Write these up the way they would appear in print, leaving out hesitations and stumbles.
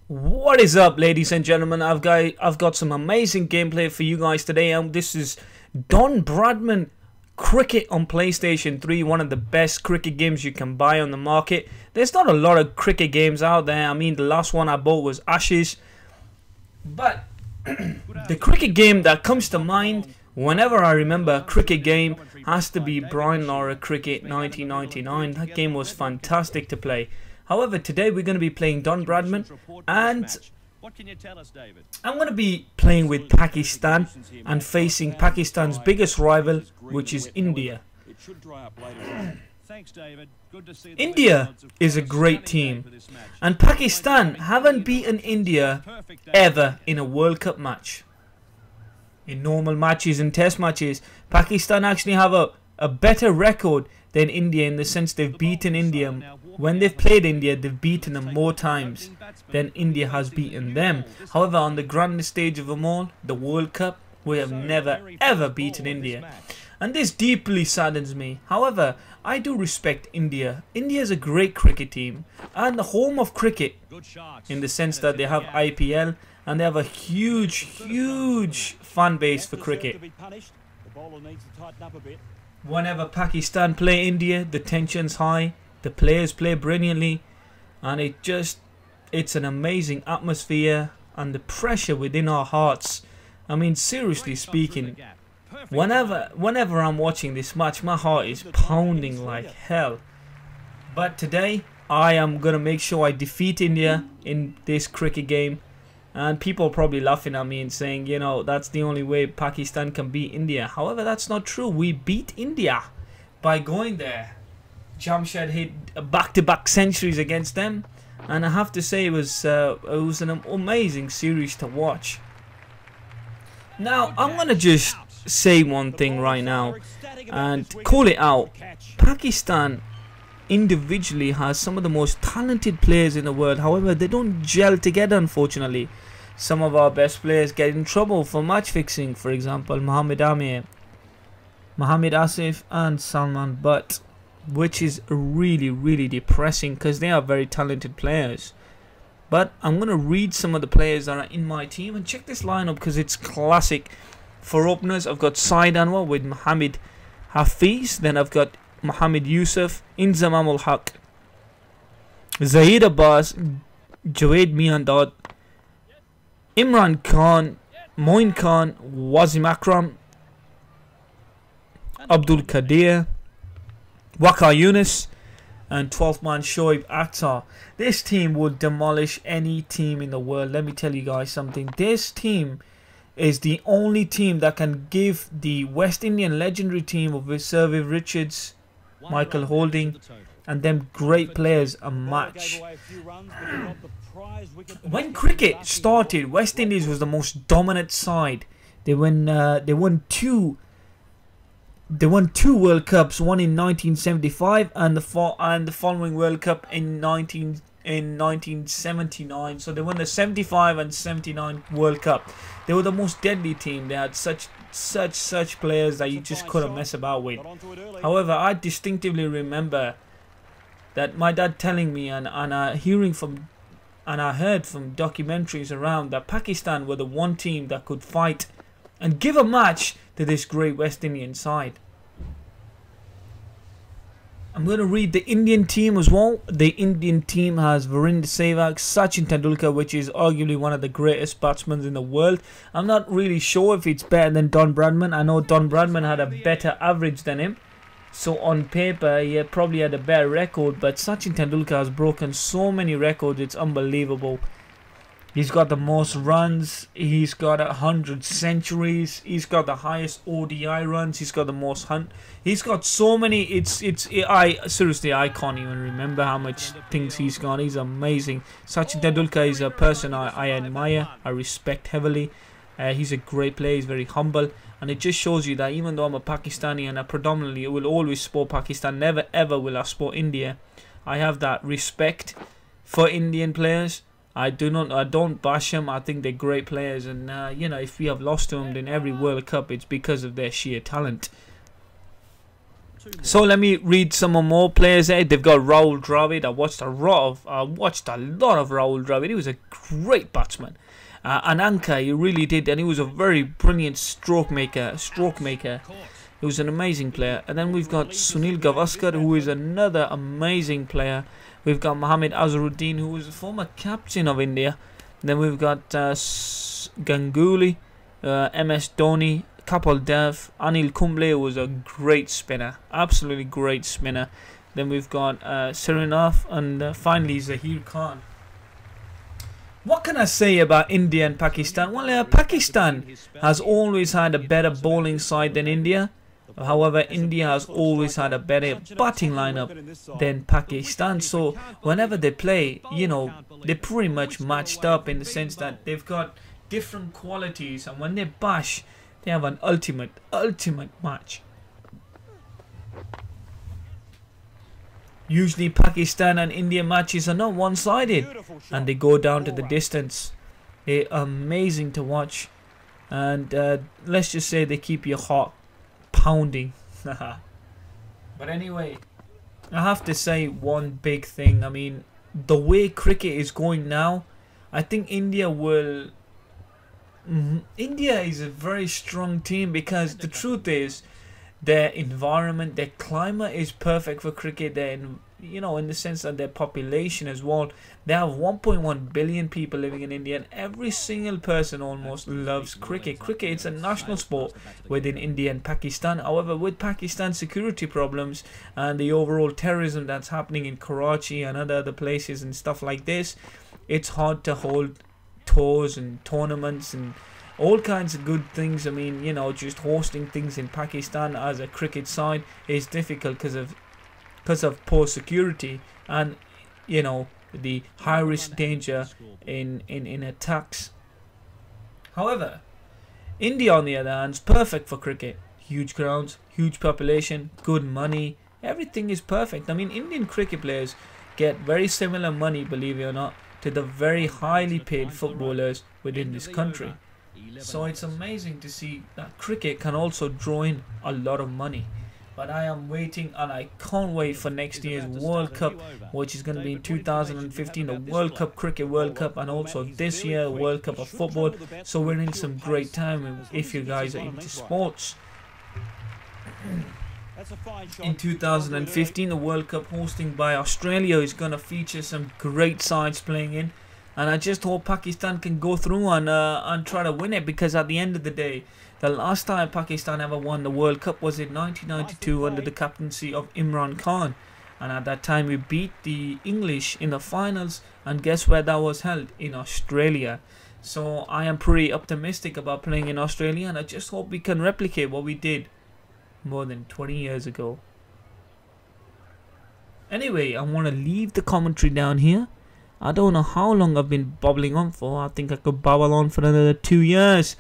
What is up, ladies and gentlemen? I've got some amazing gameplay for you guys today, and this is Don Bradman Cricket on PlayStation 3, one of the best cricket games you can buy on the market. There's not a lot of cricket games out there. I mean, the last one I bought was Ashes, but the cricket game that comes to mind whenever I remember a cricket game has to be Brian Lara Cricket 1999. That game was fantastic to play. However, today we're going to be playing Don Bradman, and I'm going to be playing with Pakistan and facing Pakistan's biggest rival, which is India. India is a great team, and Pakistan haven't beaten India ever in a World Cup match. In normal matches and test matches, Pakistan actually have a better record than India, in the sense they've beaten India. When they've played India, they've beaten them more times than India has beaten them. However, on the grandest stage of them all, the World Cup, we have never ever beaten India, and this deeply saddens me. However, I do respect India. India is a great cricket team and the home of cricket, in the sense that they have IPL and they have a huge fan base for cricket. Whenever Pakistan play India, the tension's high, the players play brilliantly, and it's an amazing atmosphere, and the pressure within our hearts. I mean, seriously speaking, whenever I'm watching this match, my heart is pounding like hell. But today, I am going to make sure I defeat India in this cricket game. And people are probably laughing at me and saying, you know, that's the only way Pakistan can beat India. However, that's not true. We beat India by going there. Jamshed hit back-to-back centuries against them, and I have to say it was an amazing series to watch. Now, I'm going to just say one thing right now and call it out. Pakistan individually has some of the most talented players in the world. However, they don't gel together, unfortunately. Some of our best players get in trouble for match fixing. For example, Mohammad Amir, Mohammad Asif and Salman Butt, which is really depressing because they are very talented players. But I'm going to read some of the players that are in my team and check this lineup because it's classic. For openers, I've got Saeed Anwar with Mohammad Hafiz. Then I've got Mohammad Yusuf, Inzamam ul Haq, Zahid Abbas, Javed Miandad, Imran Khan, Moin Khan, Wazim Akram, Abdul Qadir, Waqar Yunus, and 12th man Shoaib Akhtar. This team would demolish any team in the world. Let me tell you guys something. This team is the only team that can give the West Indian legendary team of Sir Viv Richards, Michael Holding, and them great players a match. When cricket started, West Indies was the most dominant side. They won two World Cups, one in 1975 and the following World Cup in 1979. So they won the 75 and 79 World Cup. They were the most deadly team. They had such players that you just couldn't mess about with. However, I distinctively remember that my dad telling me and I heard from documentaries around that Pakistan were the one team that could fight and give a match to this great West Indian side. I'm going to read the Indian team as well. The Indian team has Virendra Sehwag, Sachin Tendulkar, which is arguably one of the greatest batsmen in the world. I'm not really sure if it's better than Don Bradman. I know Don Bradman had a better average than him, so on paper he probably had a better record, but Sachin Tendulkar has broken so many records, it's unbelievable. He's got the most runs, he's got 100 centuries, he's got the highest ODI runs, he's got the most he's got so many, seriously, I can't even remember how much things he's got. He's amazing. Sachin Tendulkar is a person I admire, I respect heavily. He's a great player, he's very humble, and it just shows you that even though I'm a Pakistani and I predominantly will always support Pakistan, never ever will I support India, I have that respect for Indian players. I don't bash them. I think they're great players, and you know, if we have lost to them in every World Cup, it's because of their sheer talent. So let me read some more players here. They've got Rahul Dravid. I watched a lot of Rahul Dravid. He was a great batsman. Ananka, he really did, and he was a very brilliant stroke maker. He was an amazing player. And then we've got Sunil Gavaskar, who is another amazing player. We've got Mohammad Azharuddin, who was a former captain of India. Then we've got Ganguly, MS Dhoni, Kapil Dev, Anil Kumble, who was a great spinner, absolutely great spinner. Then we've got Srinath, and finally Zaheer Khan. What can I say about India and Pakistan? Well, Pakistan has always had a better bowling side than India. However, India has always had a better batting lineup than Pakistan. So whenever they play, you know, they're pretty much matched up in the sense that they've got different qualities, and when they bash, they have an ultimate match. Usually Pakistan and India matches are not one-sided, and they go down to the distance. They're amazing to watch, and let's just say they keep your heart pounding. But anyway, I have to say one big thing. I mean, the way cricket is going now, I think India is a very strong team, because the truth is their environment, their climate is perfect for cricket. You know, in the sense that their population as well. They have 1.1 billion people living in India, and every single person almost loves cricket. Cricket is a national sport within India and Pakistan. However, with Pakistan's security problems and the overall terrorism that's happening in Karachi and other places and stuff like this, it's hard to hold tours and tournaments and all kinds of good things. I mean, you know, just hosting things in Pakistan as a cricket side is difficult because of poor security and, you know, the high risk danger in attacks. However, India on the other hand is perfect for cricket. Huge grounds, huge population, good money, everything is perfect. I mean, Indian cricket players get very similar money, believe it or not, to the very highly paid footballers within this country. So it's amazing to see that cricket can also draw in a lot of money. But I am waiting, and I can't wait for next year's World Cup, which is going to be in 2015, the World Cup, Cricket World Cup, and also this year, World Cup of Football. So we're in some great time if you guys are into sports. In 2015, the World Cup hosting by Australia is going to feature some great sides playing in. And I just hope Pakistan can go through and try to win it, because at the end of the day, the last time Pakistan ever won the World Cup was in 1992 under the captaincy of Imran Khan. And at that time we beat the English in the finals, and guess where that was held? In Australia. So I am pretty optimistic about playing in Australia, and I just hope we can replicate what we did more than 20 years ago. Anyway, I want to leave the commentary down here. I don't know how long I've been babbling on for. I think I could babble on for another 2 years.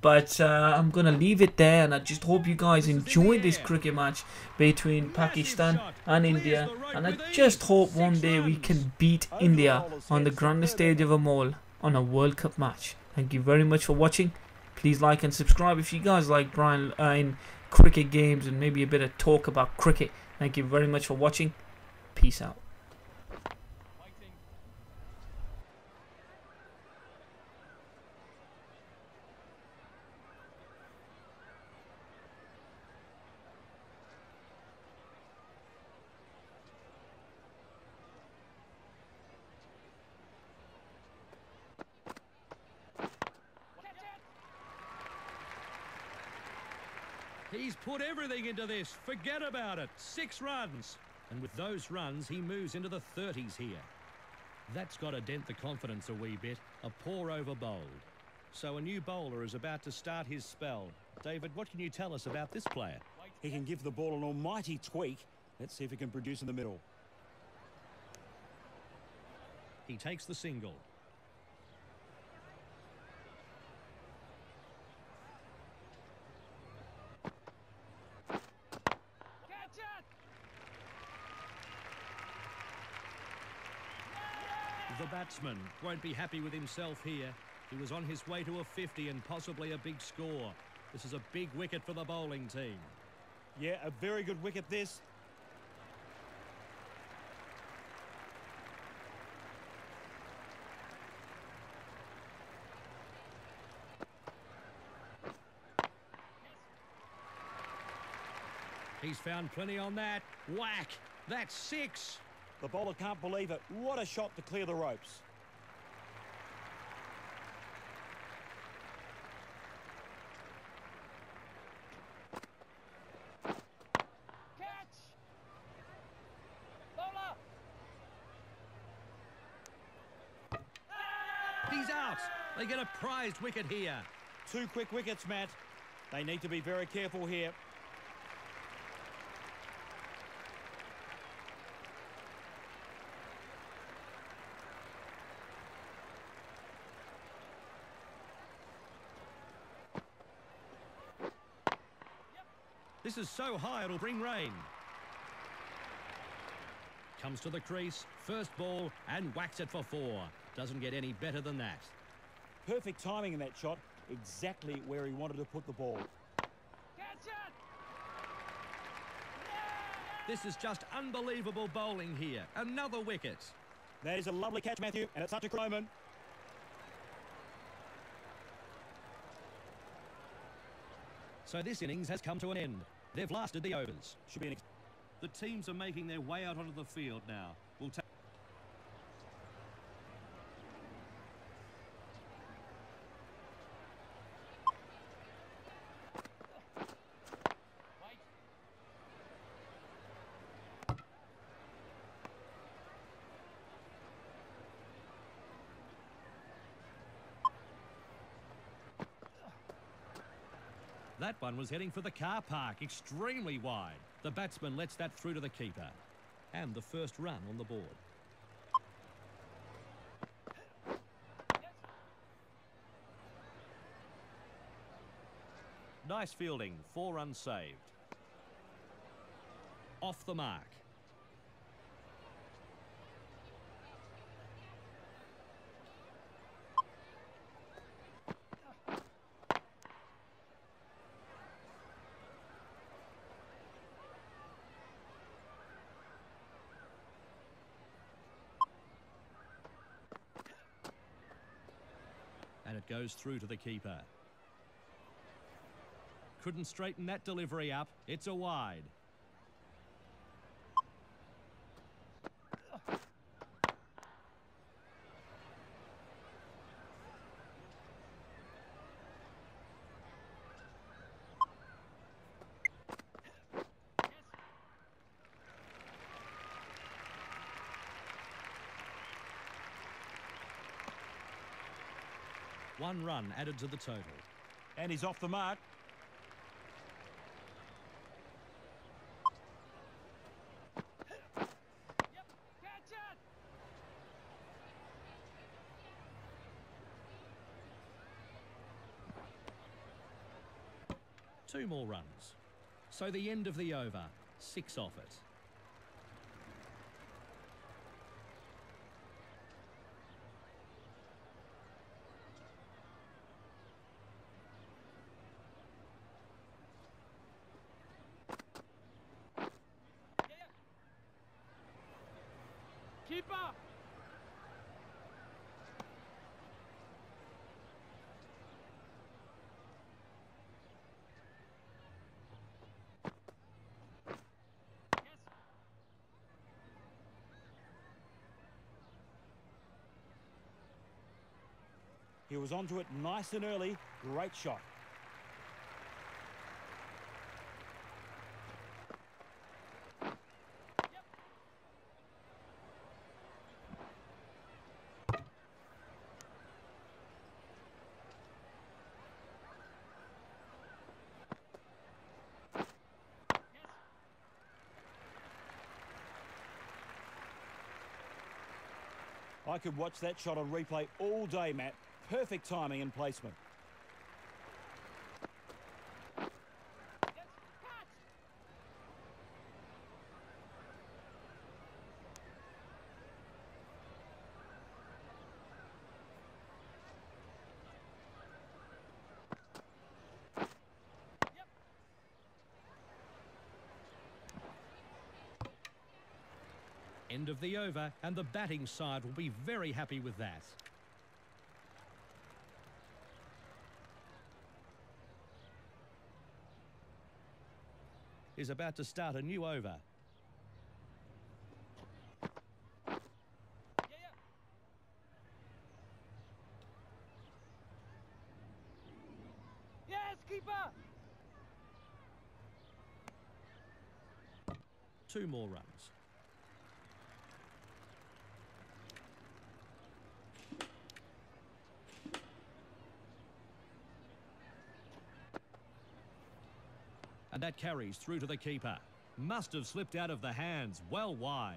But I'm going to leave it there, and I just hope you guys enjoyed this cricket match between Pakistan and India. And I just hope one day we can beat India on the grandest stage of them all on a World Cup match. Thank you very much for watching. Please like and subscribe if you guys like Brian in cricket games and maybe a bit of talk about cricket. Thank you very much for watching. Peace out. He's put everything into this. Forget about it. 6 runs. And with those runs, he moves into the 30s here. That's got to dent the confidence a wee bit. A poor over bowled. So a new bowler is about to start his spell. David, what can you tell us about this player? He can give the ball an almighty tweak. Let's see if he can produce in the middle. He takes the single. The batsman won't be happy with himself here. He was on his way to a 50 and possibly a big score. This is a big wicket for the bowling team. Yeah, a very good wicket this. He's found plenty on that. Whack! That's 6. The bowler can't believe it. What a shot to clear the ropes. Catch! Bowler! He's out. They get a prized wicket here. 2 quick wickets, Matt. They need to be very careful here. This is so high it'll bring rain. Comes to the crease, first ball, and whacks it for 4. Doesn't get any better than that. Perfect timing in that shot. Exactly where he wanted to put the ball. Catch it! This is just unbelievable bowling here. Another wicket. That is a lovely catch, Matthew, and it's such a good moment. So this innings has come to an end. They've lasted the overs. Should be an... The teams are making their way out onto the field now. We'll take... Wait. That one was heading for the car park, extremely wide. The batsman lets that through to the keeper. And the first run on the board. Nice fielding, 4 runs saved. Off the mark. And it goes through to the keeper. Couldn't straighten that delivery up. It's a wide. One run added to the total. And he's off the mark. Yep, catch it! 2 more runs. So the end of the over. 6 off it. Yeah. Keeper! Yes. He was onto it nice and early. Great shot. Yep. Yes. I could watch that shot on replay all day, Matt. Perfect timing and placement. Yes. Catch! Yep. End of the over, and the batting side will be very happy with that. Is about to start a new over. Yes, keeper! 2 more runs. And that carries through to the keeper. Must have slipped out of the hands, well wide.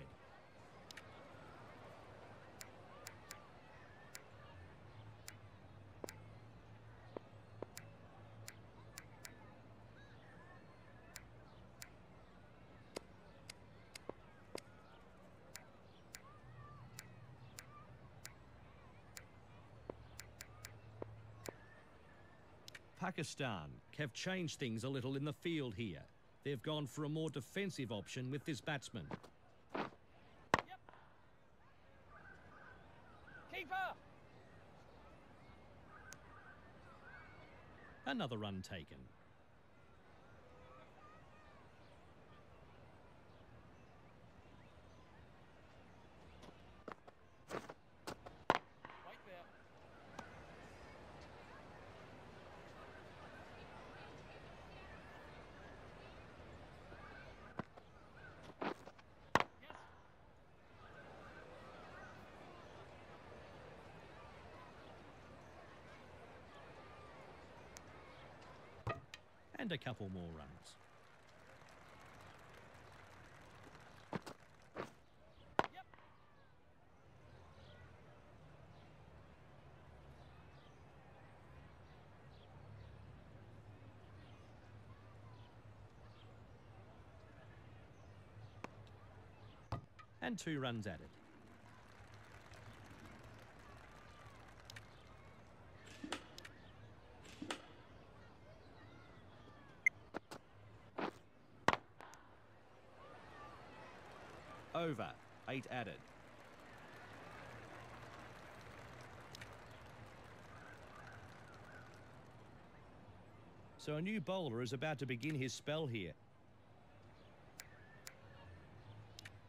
Pakistan have changed things a little in the field here. They've gone for a more defensive option with this batsman. Yep. Keeper! Another run taken. Wait there. Yes. And a couple more runs. Yep. And 2 runs added. Over, 8 added. So a new bowler is about to begin his spell here.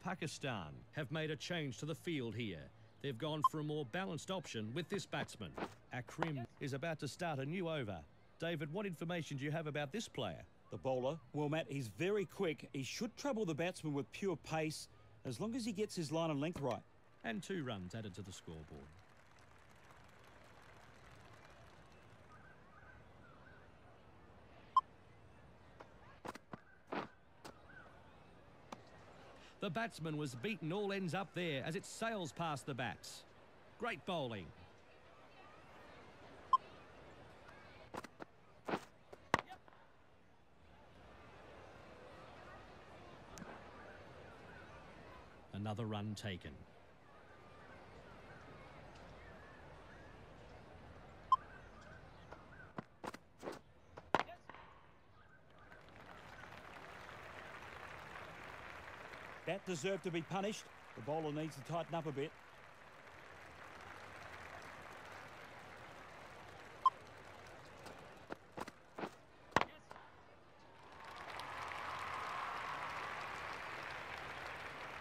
Pakistan have made a change to the field here. They've gone for a more balanced option with this batsman. Akrim is about to start a new over. David, what information do you have about this player? The bowler, well, Matt, he's very quick. He should trouble the batsman with pure pace as long as he gets his line and length right. And 2 runs added to the scoreboard. The batsman was beaten all ends up there as it sails past the bats. Great bowling. Another run taken. Yes. That deserved to be punished. The bowler needs to tighten up a bit. Yes.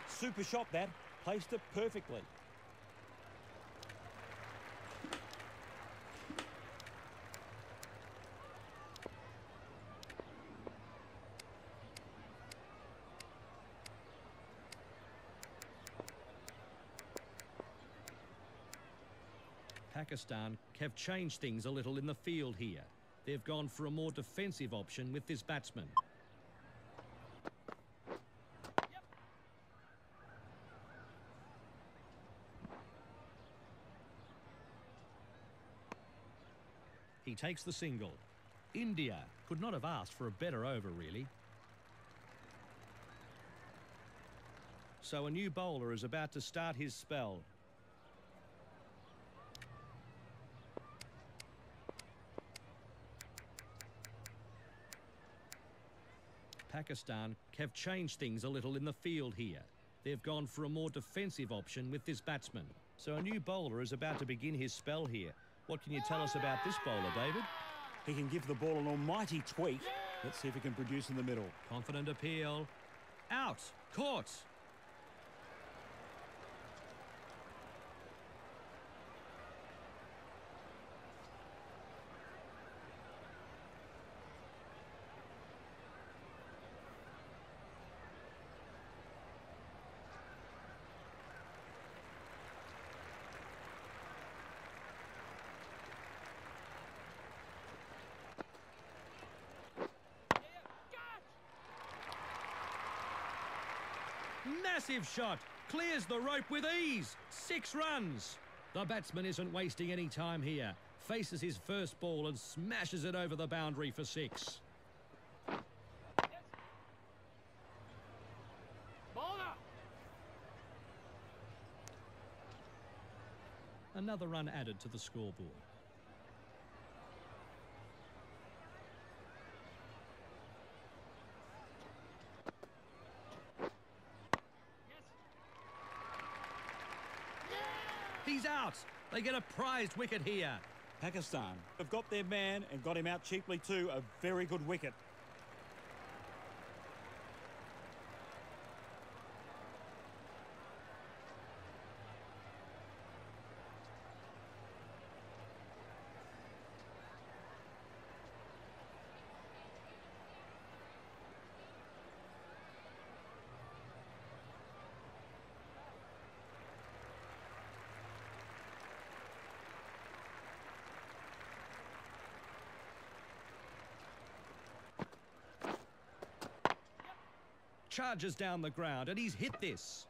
Super shot that. Placed it perfectly. Pakistan have changed things a little in the field here. They've gone for a more defensive option with this batsman. Yep. He takes the single. India could not have asked for a better over, really. So a new bowler is about to start his spell. Pakistan have changed things a little in the field here. They've gone for a more defensive option with this batsman. So a new bowler is about to begin his spell here. What can you tell us about this bowler, David? He can give the ball an almighty tweak. Let's see if he can produce in the middle. Confident appeal. Out. Caught. Massive shot. Clears the rope with ease. 6 runs. The batsman isn't wasting any time here. Faces his first ball and smashes it over the boundary for 6. Bowler. Another run added to the scoreboard. He's out. They get a prized wicket here. Pakistan have got their man and got him out cheaply too. A very good wicket. Charges down the ground and he's hit this.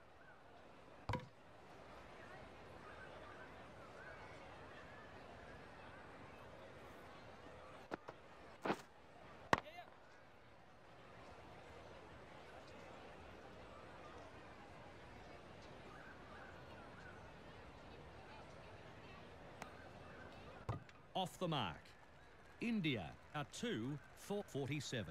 Off the mark. India are 2 for 47.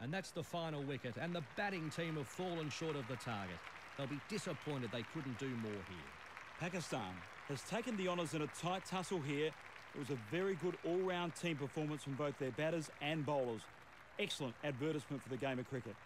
And that's the final wicket, and the batting team have fallen short of the target. They'll be disappointed they couldn't do more here. Pakistan has taken the honours in a tight tussle here. It was a very good all-round team performance from both their batters and bowlers. Excellent advertisement for the game of cricket.